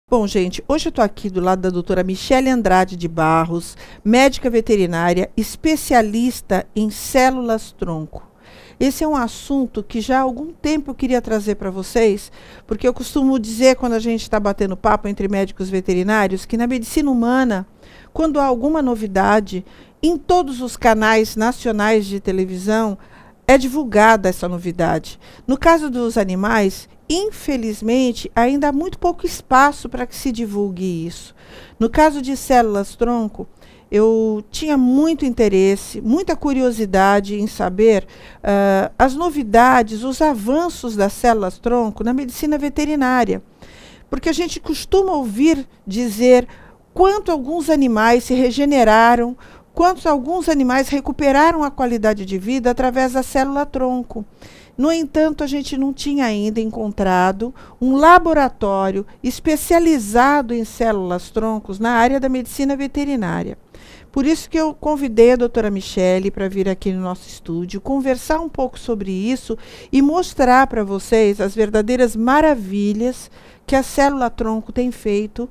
Bom, gente, hoje eu estou aqui do lado da doutora Michele Andrade de Barros, médica veterinária, especialista em células-tronco. Esse é um assunto que já há algum tempo eu queria trazer para vocês, porque eu costumo dizer, quando a gente está batendo papo entre médicos veterinários, que na medicina humana, quando há alguma novidade, em todos os canais nacionais de televisão, é divulgada essa novidade. No caso dos animais, infelizmente, ainda há muito pouco espaço para que se divulgue isso. No caso de células-tronco, eu tinha muito interesse, muita curiosidade em saber as novidades, os avanços das células-tronco na medicina veterinária. Porque a gente costuma ouvir dizer quanto alguns animais se regeneraram, quanto alguns animais recuperaram a qualidade de vida através da célula-tronco. No entanto, a gente não tinha ainda encontrado um laboratório especializado em células-troncos na área da medicina veterinária. Por isso que eu convidei a doutora Michele para vir aqui no nosso estúdio, conversar um pouco sobre isso e mostrar para vocês as verdadeiras maravilhas que a célula-tronco tem feito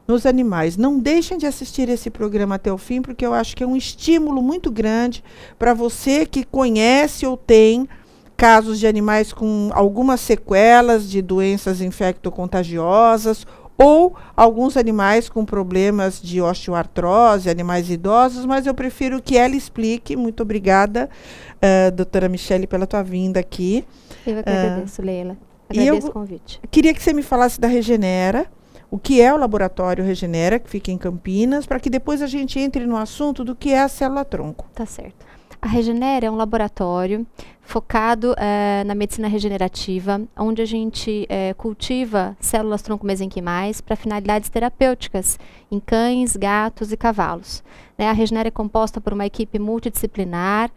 nos animais. Não deixem de assistir esse programa até o fim, porque eu acho que é um estímulo muito grande para você que conhece ou tem casos de animais com algumas sequelas de doenças infectocontagiosas ou alguns animais com problemas de osteoartrose, animais idosos, mas eu prefiro que ela explique. Muito obrigada, doutora Michele, pela tua vinda aqui. Eu que agradeço, Leila. Agradeço o convite. Queria que você me falasse da Regenera, o que é o laboratório Regenera, que fica em Campinas, para que depois a gente entre no assunto do que é a célula-tronco. Tá certo. A Regenera é um laboratório focado na medicina regenerativa, onde a gente cultiva células-tronco mesenquimais para finalidades terapêuticas em cães, gatos e cavalos. A Regenera é composta por uma equipe multidisciplinar,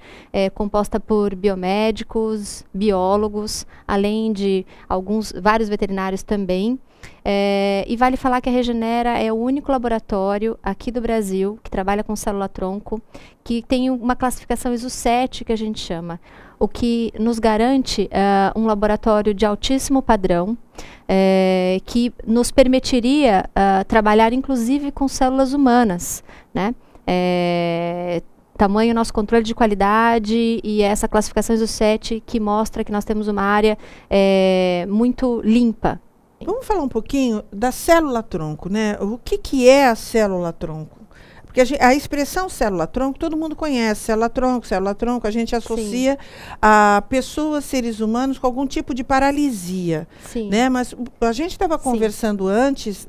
composta por biomédicos, biólogos, além de vários veterinários também. E vale falar que a Regenera é o único laboratório aqui do Brasil que trabalha com célula-tronco, que tem uma classificação ISO 7, que a gente chama, o que nos garante um laboratório de altíssimo padrão, que nos permitiria trabalhar inclusive com células humanas, né? Tamanho nosso controle de qualidade e essa classificação ISO 7 que mostra que nós temos uma área muito limpa. Vamos falar um pouquinho da célula-tronco, né? O que é a célula-tronco? Porque a expressão célula-tronco, todo mundo conhece. Célula-tronco, a gente associa a pessoas, seres humanos, com algum tipo de paralisia. Sim. Né? Mas a gente estava conversando antes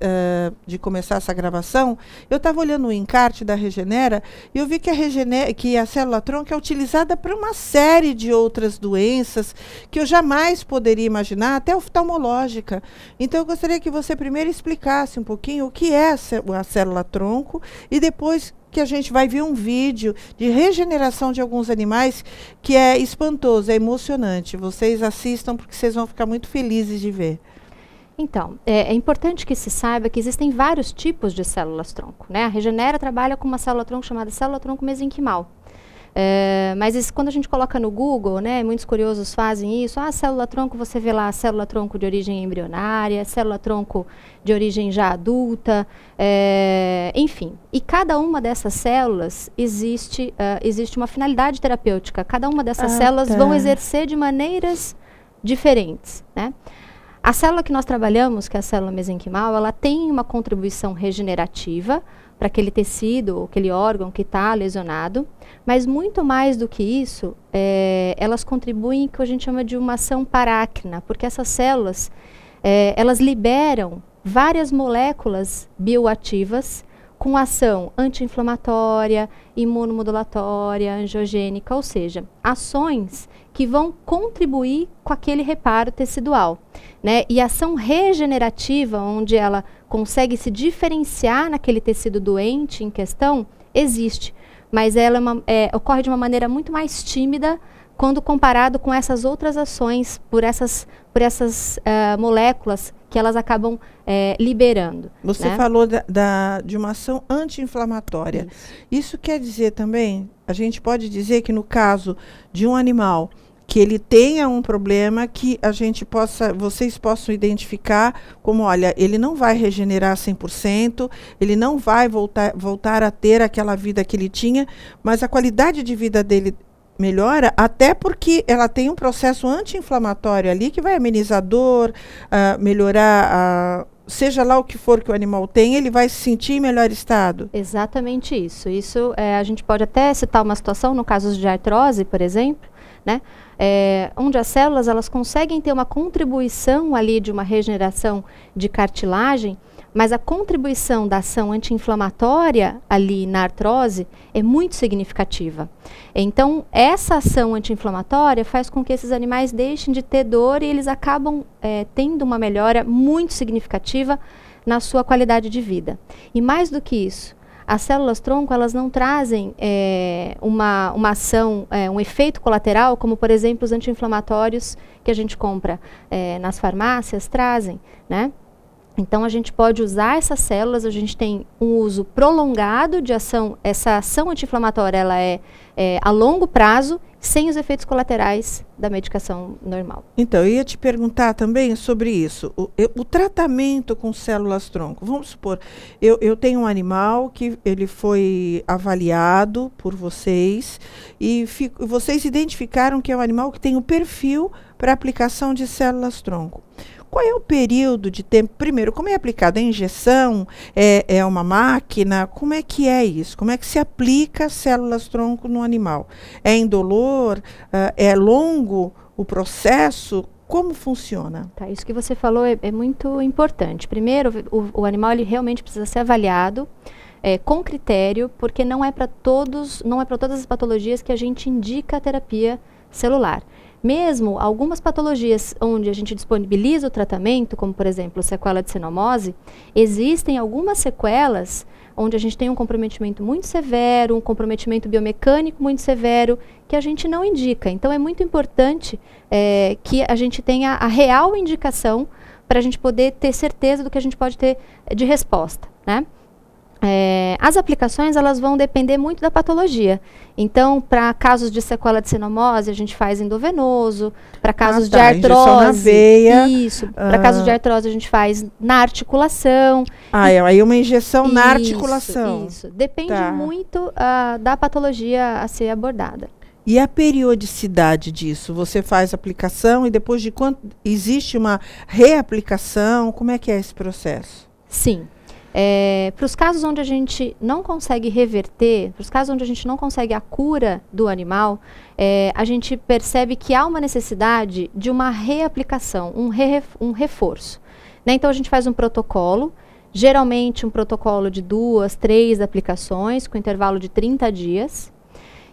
de começar essa gravação, eu estava olhando o encarte da Regenera e eu vi que a célula-tronco é utilizada para uma série de outras doenças que eu jamais poderia imaginar, até oftalmológica. Então, eu gostaria que você primeiro explicasse um pouquinho o que é a célula-tronco e depois que a gente vai ver um vídeo de regeneração de alguns animais que é espantoso, é emocionante. Vocês assistam porque vocês vão ficar muito felizes de ver. Então, é importante que se saiba que existem vários tipos de células-tronco, né? A Regenera trabalha com uma célula-tronco chamada célula-tronco mesenquimal. Mas quando a gente coloca no Google, né, muitos curiosos fazem isso, célula-tronco, você vê lá célula-tronco de origem embrionária, célula-tronco de origem já adulta, enfim. E cada uma dessas células existe uma finalidade terapêutica. Cada uma dessas células vão exercer de maneiras diferentes, né? A célula que nós trabalhamos, que é a célula mesenquimal, ela tem uma contribuição regenerativa para aquele tecido, aquele órgão que está lesionado, mas muito mais do que isso, elas contribuem com o que a gente chama de uma ação parácrina, porque essas células, elas liberam várias moléculas bioativas com ação anti-inflamatória, imunomodulatória, angiogênica, ou seja, ações que vão contribuir com aquele reparo tecidual, né? E a ação regenerativa, onde ela consegue se diferenciar naquele tecido doente em questão, existe, mas ela ocorre de uma maneira muito mais tímida quando comparado com essas outras ações por essas moléculas que elas acabam liberando. Você falou de uma ação anti-inflamatória. Isso quer dizer também, a gente pode dizer que no caso de um animal que ele tenha um problema que vocês possam identificar como, olha, ele não vai regenerar 100%, ele não vai voltar a ter aquela vida que ele tinha, mas a qualidade de vida dele melhora, até porque ela tem um processo anti-inflamatório ali que vai amenizar a dor, melhorar seja lá o que for que o animal tem, ele vai se sentir em melhor estado. Exatamente isso. Isso a gente pode até citar uma situação, no caso de artrose, por exemplo, né? Onde as células elas conseguem ter uma contribuição ali de uma regeneração de cartilagem, mas a contribuição da ação anti-inflamatória ali na artrose é muito significativa. Então, essa ação anti-inflamatória faz com que esses animais deixem de ter dor e eles acabam tendo uma melhora muito significativa na sua qualidade de vida. E mais do que isso, as células-tronco, elas não trazem uma ação, um efeito colateral, como, por exemplo, os anti-inflamatórios que a gente compra nas farmácias trazem, né? Então, a gente pode usar essas células, a gente tem um uso prolongado de ação, essa ação anti-inflamatória, ela é a longo prazo, sem os efeitos colaterais da medicação normal. Então, eu ia te perguntar também sobre isso, o tratamento com células-tronco. Vamos supor, eu tenho um animal que ele foi avaliado por vocês e vocês identificaram que é um animal que tem o perfil para aplicação de células-tronco. Qual é o período de tempo? Primeiro, como é aplicada a injeção? É uma máquina? Como é que é isso? Como é que se aplica células-tronco no animal? É indolor? É longo o processo? Como funciona? Tá, isso que você falou é muito importante. Primeiro, o animal ele realmente precisa ser avaliado com critério, porque não é para todas as patologias que a gente indica a terapia celular. Mesmo algumas patologias onde a gente disponibiliza o tratamento, como por exemplo sequela de sinomose, existem algumas sequelas onde a gente tem um comprometimento muito severo, um comprometimento biomecânico muito severo, que a gente não indica. Então é muito importante que a gente tenha a real indicação para a gente poder ter certeza do que a gente pode ter de resposta, né? As aplicações elas vão depender muito da patologia. Então, para casos de sequela de sinomose, a gente faz endovenoso. Para casos de artrose, na veia. Isso. Para casos de artrose, a gente faz na articulação. Aí uma injeção na articulação. Isso. Depende muito da patologia a ser abordada. E a periodicidade disso? Você faz aplicação e depois de quanto existe uma reaplicação? Como é que é esse processo? Sim. Para os casos onde a gente não consegue reverter, para os casos onde a gente não consegue a cura do animal, a gente percebe que há uma necessidade de uma reaplicação, um reforço. Né? Então, a gente faz um protocolo, geralmente um protocolo de 2, 3 aplicações, com intervalo de 30 dias.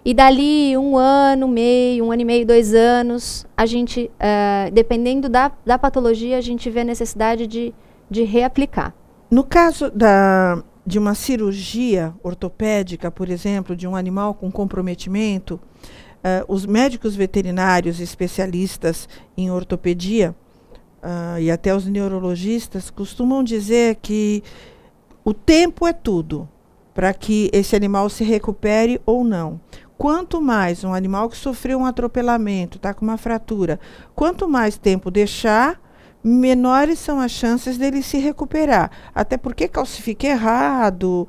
E dali 1 ano e meio, 2 anos, a gente, dependendo da patologia, a gente vê a necessidade de reaplicar. No caso de uma cirurgia ortopédica, por exemplo, de um animal com comprometimento, os médicos veterinários especialistas em ortopedia e até os neurologistas costumam dizer que o tempo é tudo para que esse animal se recupere ou não. Quanto mais um animal que sofreu um atropelamento, está com uma fratura, quanto mais tempo deixar, menores são as chances dele se recuperar. Até porque calcifica errado,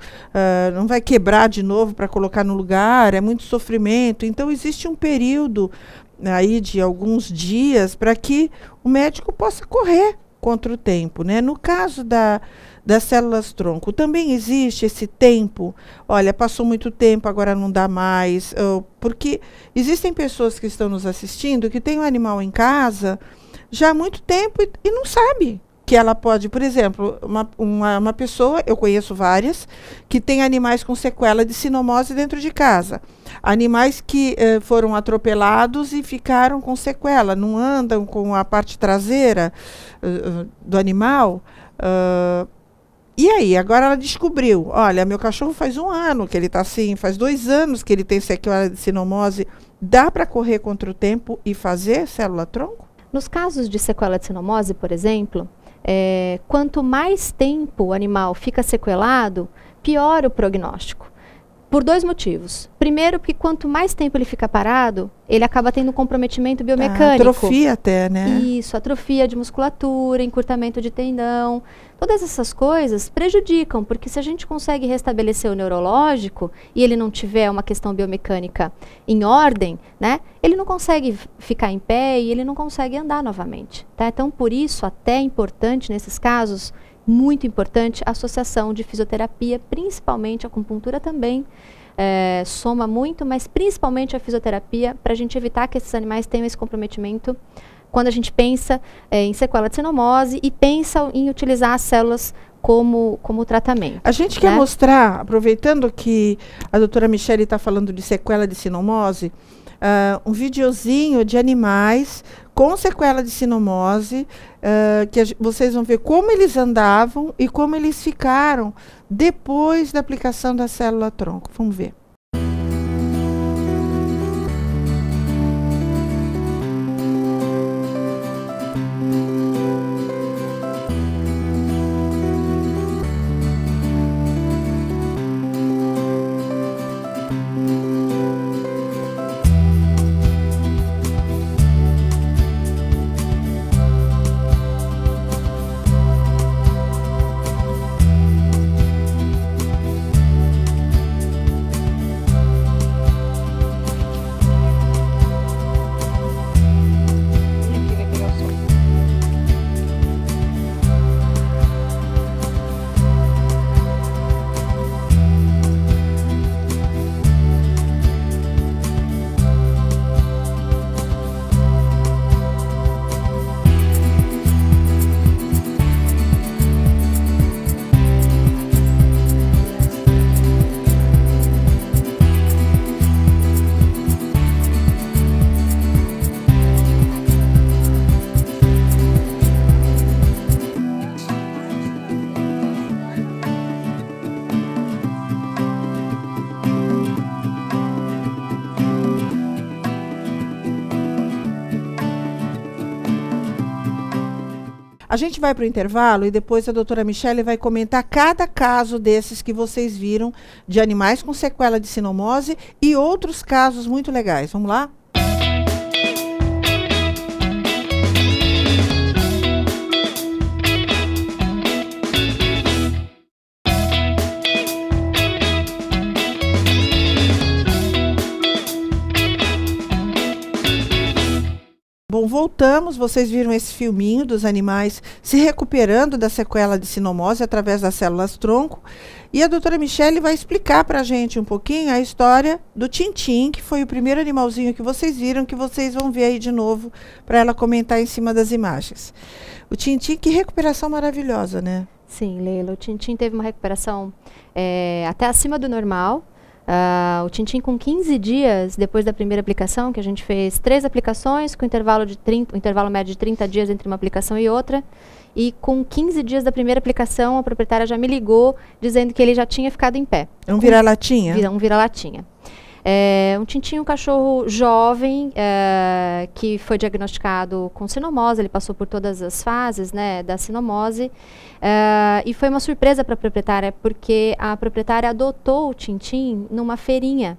não vai quebrar de novo para colocar no lugar, é muito sofrimento. Então, existe um período aí de alguns dias para que o médico possa correr contra o tempo, né? No caso das células-tronco, também existe esse tempo. Olha, passou muito tempo, agora não dá mais. Porque existem pessoas que estão nos assistindo que têm um animal em casa já há muito tempo e não sabe que ela pode, por exemplo, uma pessoa, eu conheço várias, que tem animais com sequela de sinomose dentro de casa. Animais que foram atropelados e ficaram com sequela, não andam com a parte traseira do animal. E aí, agora ela descobriu, olha, meu cachorro faz 1 ano que ele está assim, faz 2 anos que ele tem sequela de sinomose, dá para correr contra o tempo e fazer célula-tronco? Nos casos de sequela de sinomose, por exemplo, quanto mais tempo o animal fica sequelado, pior o prognóstico. Por 2 motivos. Primeiro, porque quanto mais tempo ele fica parado, ele acaba tendo um comprometimento biomecânico. Atrofia até, né? Isso, atrofia de musculatura, encurtamento de tendão. Todas essas coisas prejudicam, porque se a gente consegue restabelecer o neurológico e ele não tiver uma questão biomecânica em ordem, né, ele não consegue ficar em pé e ele não consegue andar novamente. Tá? Então, por isso, até é importante nesses casos, muito importante, a associação de fisioterapia, principalmente a acupuntura também, soma muito, mas principalmente a fisioterapia, para a gente evitar que esses animais tenham esse comprometimento quando a gente pensa em sequela de sinomose e pensa em utilizar as células como tratamento. A gente quer mostrar, aproveitando que a doutora Michele está falando de sequela de sinomose, um videozinho de animais com sequela de sinomose, que vocês vão ver como eles andavam e como eles ficaram depois da aplicação da célula-tronco. Vamos ver. A gente vai para o intervalo e depois a doutora Michele vai comentar cada caso desses que vocês viram de animais com sequela de sinomose e outros casos muito legais. Vamos lá? Bom, voltamos, vocês viram esse filminho dos animais se recuperando da sequela de sinomose através das células-tronco. E a doutora Michele vai explicar para a gente um pouquinho a história do Tintim, que foi o primeiro animalzinho que vocês viram, que vocês vão ver aí de novo para ela comentar em cima das imagens. O Tintim, que recuperação maravilhosa, né? Sim, Leila, o Tintim teve uma recuperação até acima do normal. O Tintim com 15 dias depois da primeira aplicação, que a gente fez 3 aplicações, com um intervalo médio de 30 dias entre uma aplicação e outra, e com 15 dias da primeira aplicação, a proprietária já me ligou dizendo que ele já tinha ficado em pé. É um vira-latinha? Um vira-latinha. Um Tintim, um cachorro jovem, que foi diagnosticado com sinomose. Ele passou por todas as fases, né, da sinomose, e foi uma surpresa para a proprietária, porque a proprietária adotou o Tintim numa feirinha,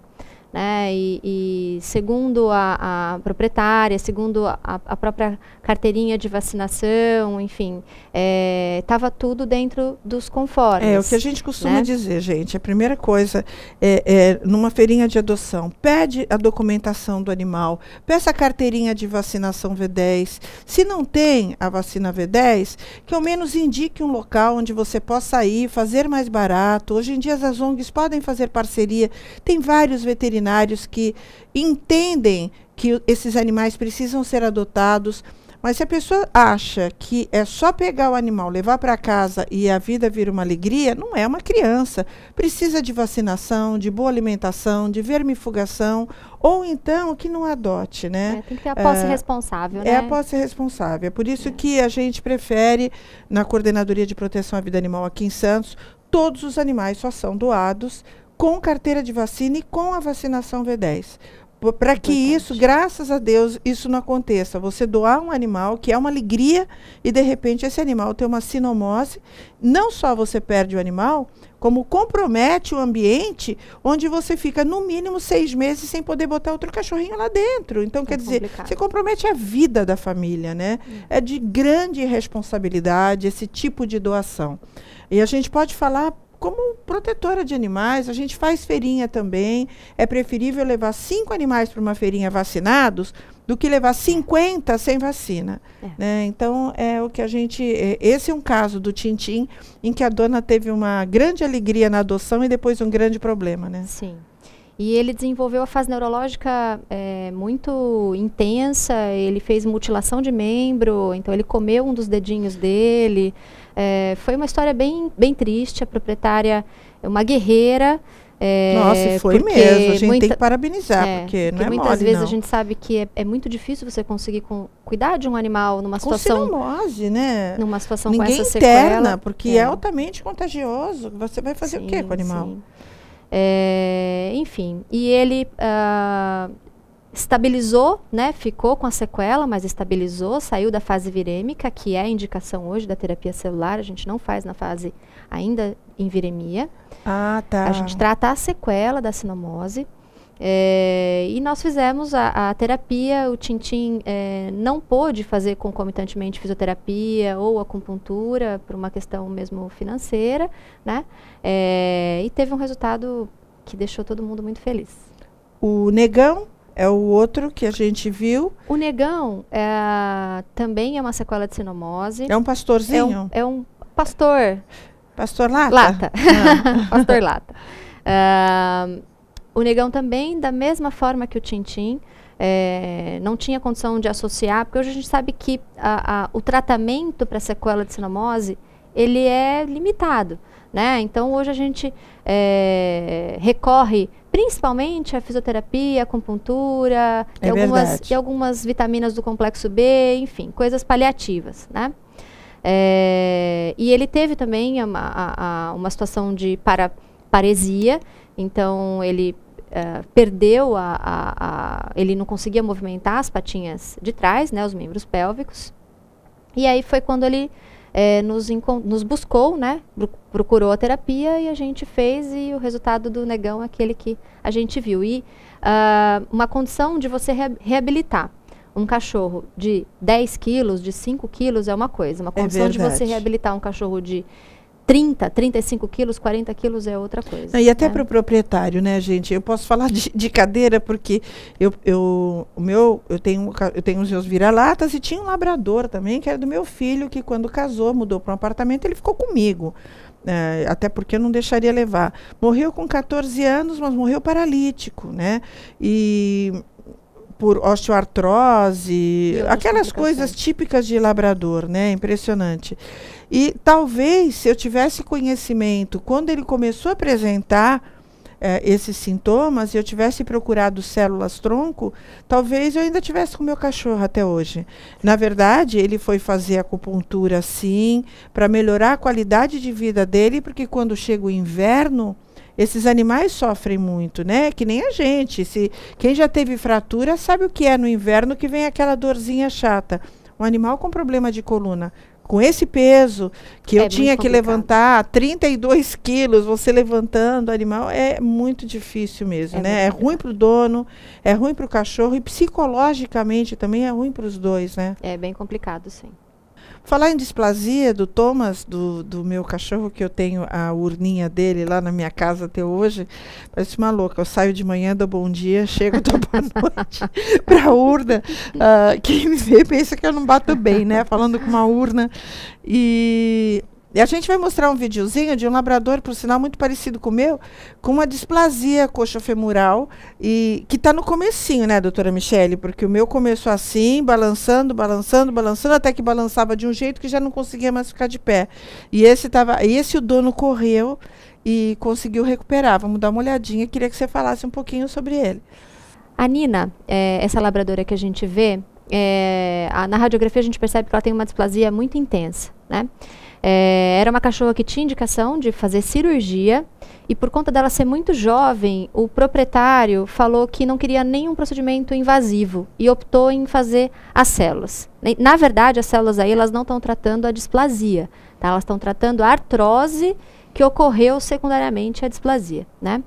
né, e segundo a proprietária, segundo a própria carteirinha de vacinação, enfim, estava tudo dentro dos conformes. É o que a gente costuma dizer, gente. A primeira coisa numa feirinha de adoção, pede a documentação do animal, peça a carteirinha de vacinação V10. Se não tem a vacina V10, que ao menos indique um local onde você possa ir, fazer mais barato. Hoje em dia as ONGs podem fazer parceria, tem vários veterinários que entendem que esses animais precisam ser adotados, mas se a pessoa acha que é só pegar o animal, levar para casa e a vida vira uma alegria, não é uma criança. Precisa de vacinação, de boa alimentação, de vermifugação, ou então que não adote, né? Tem que ter a posse responsável, né? É a posse responsável. É por isso que a gente prefere, na Coordenadoria de Proteção à Vida Animal aqui em Santos, todos os animais só são doados com carteira de vacina e com a vacinação V10. para que isso, graças a Deus, isso não aconteça. Você doar um animal, que é uma alegria, e de repente esse animal tem uma sinomose, não só você perde o animal, como compromete o ambiente onde você fica no mínimo 6 meses sem poder botar outro cachorrinho lá dentro. Então, quer dizer, você compromete a vida da família, né? É de grande responsabilidade esse tipo de doação. E a gente pode falar como protetora de animais, a gente faz feirinha também. É preferível levar 5 animais para uma feirinha vacinados do que levar 50 sem vacina. Né? Então, é o que a gente... esse é um caso do Tintim, em que a dona teve uma grande alegria na adoção e depois um grande problema, né? Sim. E ele desenvolveu a fase neurológica muito intensa, ele fez mutilação de membro, então ele comeu um dos dedinhos dele. Foi uma história bem, bem triste, a proprietária é uma guerreira. Nossa, foi mesmo, a gente tem que parabenizar, porque não é muitas mole, vezes não. A gente sabe que é muito difícil você conseguir cuidar de um animal numa situação... Com sinomose, né? Numa situação Ninguém com essa interna, sequela. porque é altamente contagioso. Você vai fazer o quê com o animal? Sim. Enfim, e ele estabilizou, né, ficou com a sequela, mas estabilizou, saiu da fase virêmica, que é a indicação hoje da terapia celular. A gente não faz na fase ainda em viremia. Ah, tá. A gente trata a sequela da sinomose. E nós fizemos a terapia. O Tintim não pôde fazer concomitantemente fisioterapia ou acupuntura por uma questão mesmo financeira, né? E teve um resultado que deixou todo mundo muito feliz. O Negão é o outro que a gente viu. O Negão também é uma sequela de sinomose. É um pastorzinho? É um pastor. Pastor Lata? Lata. Pastor Lata. O Negão também, da mesma forma que o Tintim, não tinha condição de associar, porque hoje a gente sabe que o tratamento para sequela de sinomose, ele é limitado, né? Então, hoje a gente recorre principalmente à fisioterapia, acupuntura, e algumas vitaminas do complexo B, enfim, coisas paliativas, né? E ele teve também uma situação de paresia, então ele perdeu ele não conseguia movimentar as patinhas de trás, né, os membros pélvicos. E aí foi quando ele nos buscou, né, procurou a terapia e a gente fez, e o resultado do Negão é aquele que a gente viu. E uma condição de você reabilitar um cachorro de 10 quilos, de 5 quilos é uma coisa. Uma condição de você reabilitar um cachorro de 30, 35 quilos, 40 quilos é outra coisa. E até para o proprietário, né, gente? Eu posso falar de cadeira, porque eu tenho os meus vira-latas e tinha um labrador também, que era do meu filho, que quando casou, mudou para um apartamento, ele ficou comigo. Até porque eu não deixaria levar. Morreu com 14 anos, mas morreu paralítico, né? E por osteoartrose, aquelas coisas típicas de labrador, né? Impressionante. E talvez, se eu tivesse conhecimento, quando ele começou a apresentar esses sintomas, e eu tivesse procurado células-tronco, talvez eu ainda tivesse com o meu cachorro até hoje. Na verdade, ele foi fazer acupuntura, sim, para melhorar a qualidade de vida dele, porque quando chega o inverno, esses animais sofrem muito, né? Que nem a gente. Quem já teve fratura sabe o que é no inverno, que vem aquela dorzinha chata. Um animal com problema de coluna, com esse peso, que eu tinha que levantar 32 quilos, você levantando o animal, é muito difícil mesmo, né? É ruim para o dono, é ruim para o cachorro, e psicologicamente também é ruim para os dois, né? É bem complicado, sim. Falar em displasia do Thomas, do meu cachorro, que eu tenho a urninha dele lá na minha casa até hoje, parece uma louca. Eu saio de manhã, dou bom dia, chego, dou boa noite para a urna. Quem me vê pensa que eu não bato bem, né? Falando com uma urna. E a gente vai mostrar um videozinho de um labrador, por sinal, muito parecido com o meu, com uma displasia coxofemoral, e que está no comecinho, né, doutora Michele? Porque o meu começou assim, balançando, balançando, balançando, até que balançava de um jeito que já não conseguia mais ficar de pé. E esse o dono correu e conseguiu recuperar. Vamos dar uma olhadinha. Queria que você falasse um pouquinho sobre ele. A Nina, essa labradora que a gente vê, na radiografia a gente percebe que ela tem uma displasia muito intensa, né? Era uma cachorra que tinha indicação de fazer cirurgia E por conta dela ser muito jovem, o proprietário falou que não queria nenhum procedimento invasivo e optou em fazer as células. Na verdade, as células aí, elas não estão tratando a displasia, tá? Elas estão tratando a artrose que ocorreu secundariamente à displasia, né?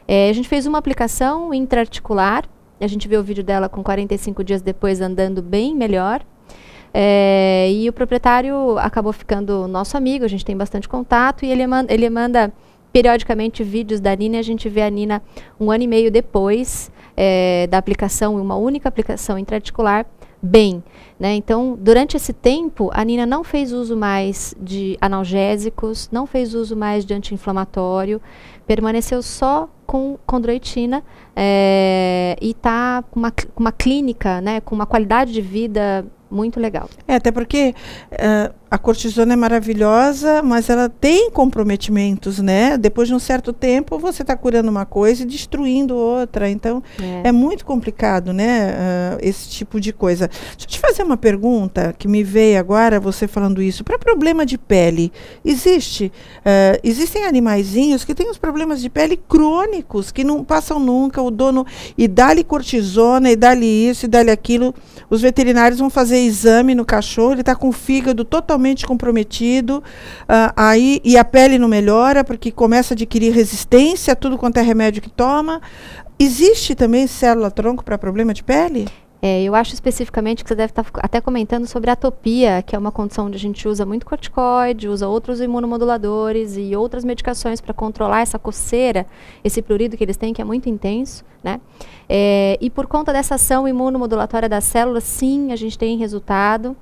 A gente fez uma aplicação intraarticular, a gente vê o vídeo dela com 45 dias depois andando bem melhor. E o proprietário acabou ficando nosso amigo, a gente tem bastante contato, e ele manda periodicamente vídeos da Nina, e a gente vê a Nina 1 ano e meio depois da aplicação, uma única aplicação intraarticular, bem, né? Então, durante esse tempo, a Nina não fez uso mais de analgésicos, não fez uso mais de anti-inflamatório, permaneceu só com condroitina e está com uma clínica, né, com uma qualidade de vida muito legal. Até porque a cortisona é maravilhosa, mas ela tem comprometimentos, né? Depois de um certo tempo, você está curando uma coisa e destruindo outra. Então, é muito complicado, né? Esse tipo de coisa. Deixa eu te fazer uma pergunta que me veio agora, você falando isso. Para problema de pele, existem animaizinhos que têm os problemas de pele crônicos, que não passam nunca, o dono, e dá-lhe cortisona, e dá-lhe isso, e dá-lhe aquilo. Os veterinários vão fazer exame no cachorro, ele está com o fígado totalmente comprometido, e a pele não melhora, porque começa a adquirir resistência a tudo quanto é remédio que toma. Existe também célula-tronco para problema de pele? Eu acho especificamente que você deve estar até comentando sobre a atopia, que é uma condição onde a gente usa muito corticoide, usa outros imunomoduladores e outras medicações para controlar essa coceira, esse prurido que eles têm, que é muito intenso, né? E por conta dessa ação imunomodulatória das células, sim, a gente tem resultado.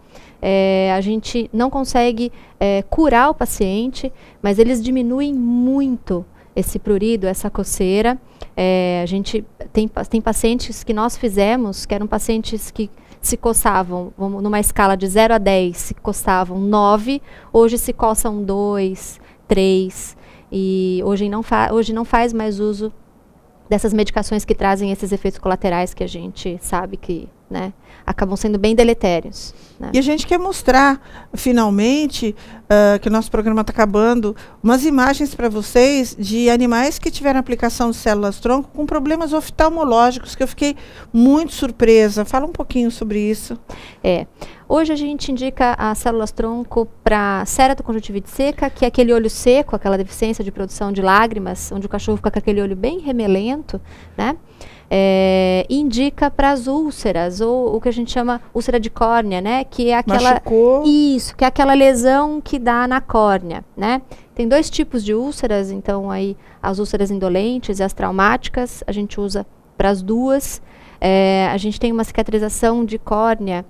A gente não consegue curar o paciente, mas eles diminuem muito esse prurido, essa coceira. A gente tem pacientes que nós fizemos, que eram pacientes que se coçavam, numa escala de 0 a 10, se coçavam 9, hoje se coçam 2, 3, e hoje não faz mais uso dessas medicações que trazem esses efeitos colaterais que a gente sabe que, né, acabam sendo bem deletérios, né? E a gente quer mostrar, finalmente, que o nosso programa está acabando, umas imagens para vocês de animais que tiveram aplicação de células-tronco com problemas oftalmológicos, que eu fiquei muito surpresa. Fala um pouquinho sobre isso. Hoje a gente indica as células-tronco para ceratoconjuntivite seca, que é aquele olho seco, aquela deficiência de produção de lágrimas, onde o cachorro fica com aquele olho bem remelento, né? Indica para as úlceras, ou o que a gente chama úlcera de córnea, né? Que é aquela... Machucou. Isso, que é aquela lesão que dá na córnea, né? Tem 2 tipos de úlceras, então aí as úlceras indolentes e as traumáticas, a gente usa para as duas. A gente tem uma cicatrização de córnea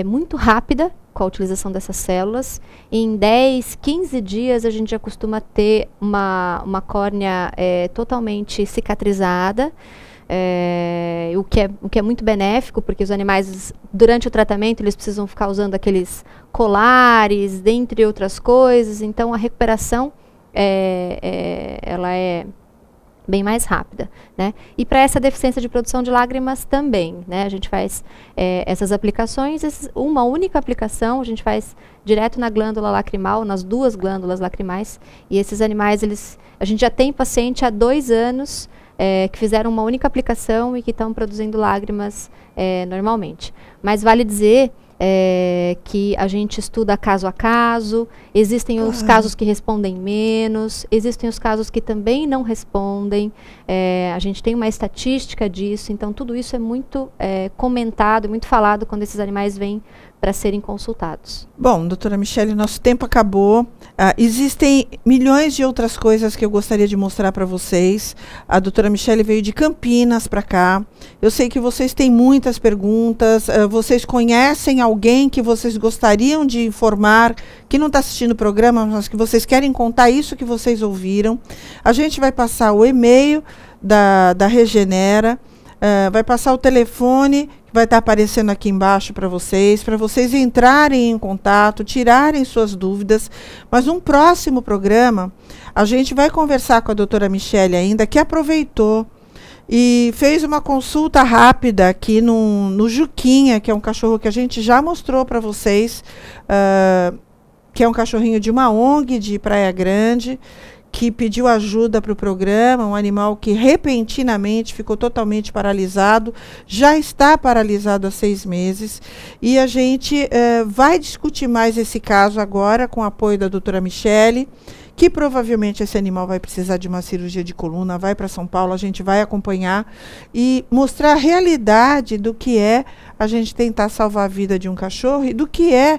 muito rápida com a utilização dessas células. Em 10, 15 dias a gente já costuma ter uma córnea totalmente cicatrizada. O que é muito benéfico, porque os animais, durante o tratamento, eles precisam ficar usando aqueles colares, dentre outras coisas, então a recuperação ela é bem mais rápida, né? E para essa deficiência de produção de lágrimas também, né? A gente faz essas aplicações, uma única aplicação, a gente faz direto na glândula lacrimal, nas 2 glândulas lacrimais, e esses animais, a gente já tem paciente há 2 anos que fizeram uma única aplicação e que estão produzindo lágrimas normalmente. Mas vale dizer que a gente estuda caso a caso, existem os casos que respondem menos, existem os casos que também não respondem, a gente tem uma estatística disso, então tudo isso é muito comentado, muito falado quando esses animais vêm para serem consultados. Bom, doutora Michele, nosso tempo acabou. Existem milhões de outras coisas que eu gostaria de mostrar para vocês. A doutora Michele veio de Campinas para cá. Eu sei que vocês têm muitas perguntas. Vocês conhecem alguém que vocês gostariam de informar, que não está assistindo o programa, mas que vocês querem contar isso que vocês ouviram. A gente vai passar o e-mail da Regenera, vai passar o telefone, vai estar aparecendo aqui embaixo para vocês entrarem em contato, tirarem suas dúvidas. Mas um próximo programa, a gente vai conversar com a doutora Michele ainda, que aproveitou e fez uma consulta rápida aqui no Juquinha, que é um cachorro que a gente já mostrou para vocês, que é um cachorrinho de uma ONG de Praia Grande, que pediu ajuda para o programa, um animal que repentinamente ficou totalmente paralisado, já está paralisado há 6 meses, e a gente vai discutir mais esse caso agora com o apoio da doutora Michele, que provavelmente esse animal vai precisar de uma cirurgia de coluna, vai para São Paulo, a gente vai acompanhar e mostrar a realidade do que é a gente tentar salvar a vida de um cachorro e do que é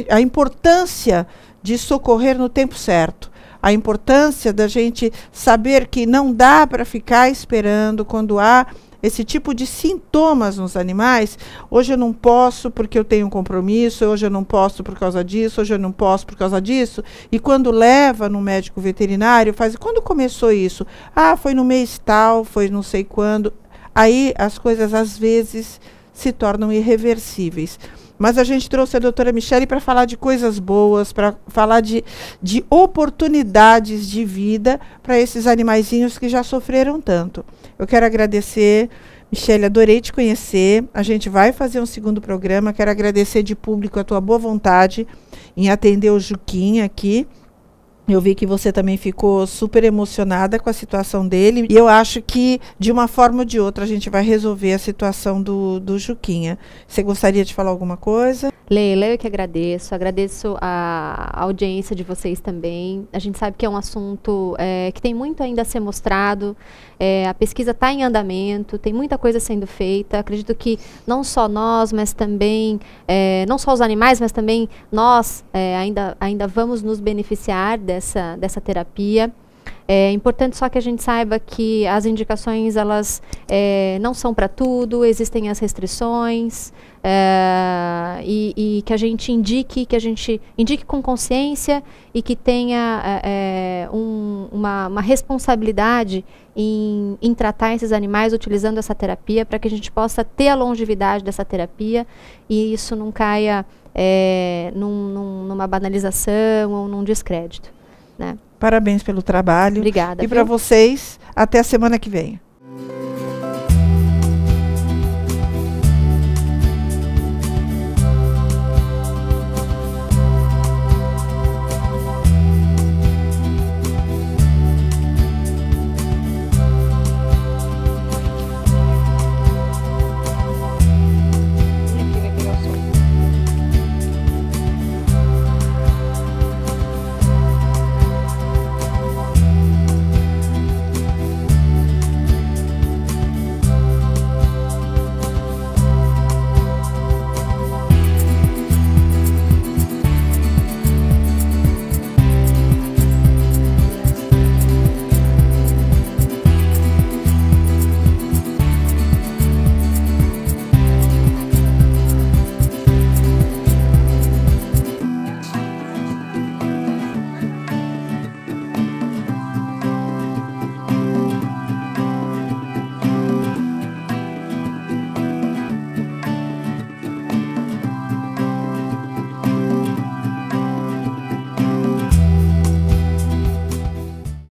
a importância de socorrer no tempo certo. A importância da gente saber que não dá para ficar esperando quando há esse tipo de sintomas nos animais. Hoje eu não posso porque eu tenho um compromisso, hoje eu não posso por causa disso, hoje eu não posso por causa disso. E quando leva no médico veterinário, faz, quando começou isso? Ah, foi no mês tal, foi não sei quando. Aí as coisas às vezes se tornam irreversíveis. Mas a gente trouxe a doutora Michele para falar de coisas boas, para falar de oportunidades de vida para esses animaizinhos que já sofreram tanto. Eu quero agradecer, Michele, adorei te conhecer. A gente vai fazer um segundo programa. Quero agradecer de público a tua boa vontade em atender o Juquinha aqui. Eu vi que você também ficou super emocionada com a situação dele. E eu acho que, de uma forma ou de outra, a gente vai resolver a situação do Juquinha. Você gostaria de falar alguma coisa? Leila, eu que agradeço. Agradeço a audiência de vocês também. A gente sabe que é um assunto que tem muito ainda a ser mostrado. A pesquisa está em andamento, tem muita coisa sendo feita. Acredito que não só nós, mas também, não só os animais, mas também nós ainda vamos nos beneficiar dessa terapia. É importante só que a gente saiba que as indicações, elas não são para tudo, existem as restrições, e que a gente indique com consciência e que tenha uma responsabilidade em tratar esses animais utilizando essa terapia, para que a gente possa ter a longevidade dessa terapia e isso não caia numa banalização ou num descrédito, né? Parabéns pelo trabalho. Obrigada. E para vocês, até a semana que vem.